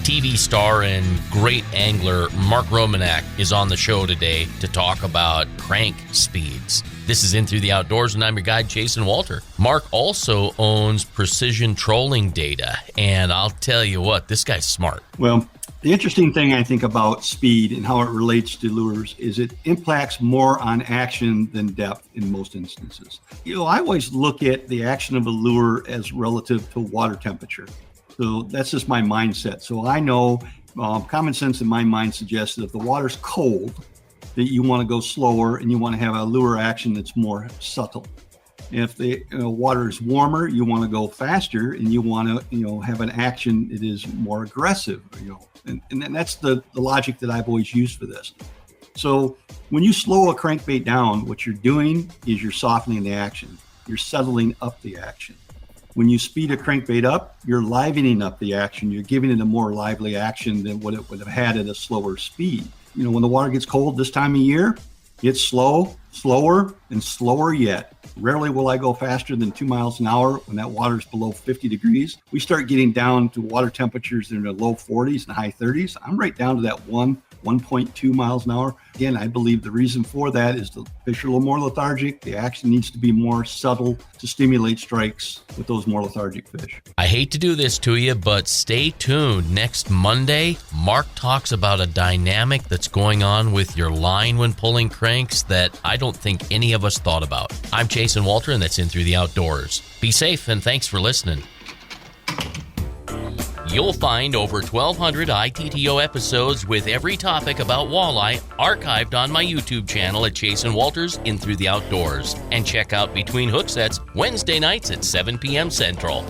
TV star and great angler Mark Romanack is on the show today to talk about crank speeds. This is In Through the Outdoors, and I'm your guide, Jason Walter. Mark also owns Precision Trolling Data, and I'll tell you what, this guy's smart. Well, the interesting thing I think about speed and how it relates to lures is it impacts more on action than depth in most instances. I always look at the action of a lure as relative to water temperature. So that's just my mindset. So I know common sense in my mind suggests that if the water's cold, that you want to go slower and you want to have a lure action that's more subtle. If the water is warmer, you want to go faster and you want to have an action that is more aggressive. And that's the logic that I've always used for this. So when you slow a crankbait down, what you're doing is you're softening the action. You're settling up the action. When you speed a crankbait up, you're livening up the action. You're giving it a more lively action than what it would have had at a slower speed. When the water gets cold this time of year, it's slower, and slower yet. Rarely will I go faster than 2 miles an hour when that water's below 50 degrees. We start getting down to water temperatures in the low 40s and high 30s. I'm right down to that 1.2 miles an hour. Again, I believe the reason for that is the fish are a little more lethargic. The action needs to be more subtle to stimulate strikes with those more lethargic fish. I hate to do this to you, but stay tuned. Next Monday, Mark talks about a dynamic that's going on with your line when pulling cranks that I don't think any of us thought about. I'm Jason Walter, and that's In Through the Outdoors. Be safe, and thanks for listening. You'll find over 1,200 ITTO episodes with every topic about walleye archived on my YouTube channel at Jason Walters In Through the Outdoors. And check out Between Hook Sets Wednesday nights at 7 p.m. Central.